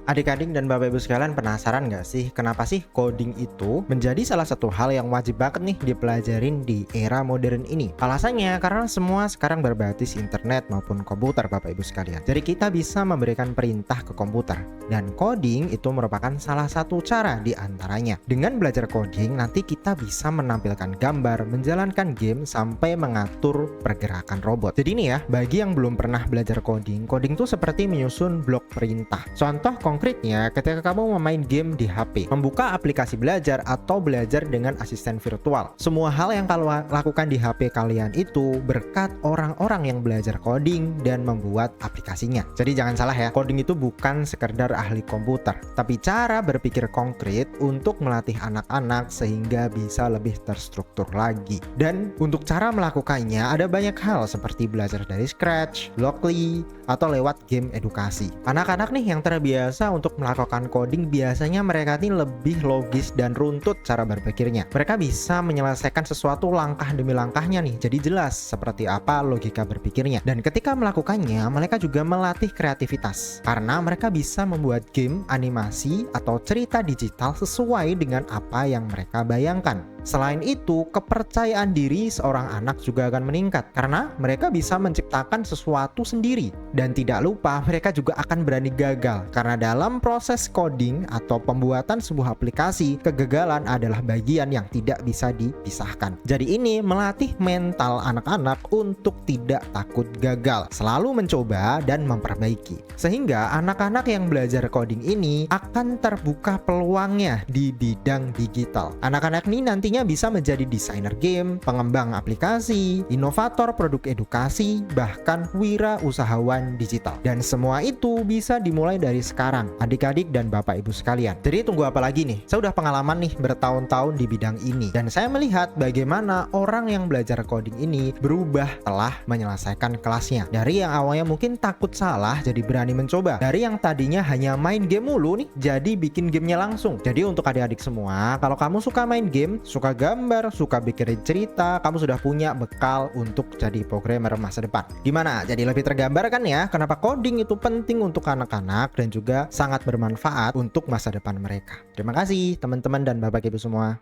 Adik-adik dan Bapak Ibu sekalian penasaran nggak sih kenapa sih coding itu menjadi salah satu hal yang wajib banget nih dipelajarin di era modern ini? Alasannya karena semua sekarang berbasis internet maupun komputer Bapak Ibu sekalian. Jadi kita bisa memberikan perintah ke komputer dan coding itu merupakan salah satu cara di antaranya. Dengan belajar coding nanti kita bisa menampilkan gambar, menjalankan game sampai mengatur pergerakan robot. Jadi ini ya, bagi yang belum pernah belajar coding tuh seperti menyusun blok perintah. Contoh konkretnya ketika kamu memain game di HP, membuka aplikasi belajar atau belajar dengan asisten virtual. Semua hal yang kalian lakukan di HP kalian itu berkat orang-orang yang belajar coding dan membuat aplikasinya. Jadi jangan salah ya, coding itu bukan sekedar ahli komputer, tapi cara berpikir konkret untuk melatih anak-anak sehingga bisa lebih terstruktur lagi. Dan untuk cara melakukannya ada banyak hal seperti belajar dari scratch, blockly, atau lewat game edukasi. Anak-anak nih yang terbiasa untuk melakukan coding biasanya mereka ini lebih logis dan runtut cara berpikirnya. Mereka bisa menyelesaikan sesuatu langkah demi langkahnya nih, jadi jelas seperti apa logika berpikirnya. Dan ketika melakukannya, mereka juga melatih kreativitas karena mereka bisa membuat game, animasi, atau cerita digital sesuai dengan apa yang mereka bayangkan. Selain itu, kepercayaan diri seorang anak juga akan meningkat karena mereka bisa menciptakan sesuatu sendiri. Dan tidak lupa, mereka juga akan berani gagal karena dalam proses coding atau pembuatan sebuah aplikasi, kegagalan adalah bagian yang tidak bisa dipisahkan. Jadi ini melatih mental anak-anak untuk tidak takut gagal, selalu mencoba dan memperbaiki. Sehingga anak-anak yang belajar coding ini akan terbuka peluangnya di bidang digital. Anak-anak ini nantinya bisa menjadi desainer game, pengembang aplikasi, inovator produk edukasi, bahkan wirausahawan digital. Dan semua itu bisa dimulai dari sekarang, adik-adik dan Bapak Ibu sekalian. Jadi tunggu apa lagi nih? Saya udah pengalaman nih bertahun-tahun di bidang ini, dan saya melihat bagaimana orang yang belajar coding ini berubah setelah menyelesaikan kelasnya. Dari yang awalnya mungkin takut salah, jadi berani mencoba. Dari yang tadinya hanya main game mulu nih, jadi bikin gamenya langsung. Jadi untuk adik-adik semua, kalau kamu suka main game, suka gambar, suka bikin cerita, kamu sudah punya bekal untuk jadi programmer masa depan. Gimana? Jadi lebih tergambar kan ya? Kenapa coding itu penting untuk anak-anak dan juga sangat bermanfaat untuk masa depan mereka. Terima kasih teman-teman dan Bapak Ibu semua.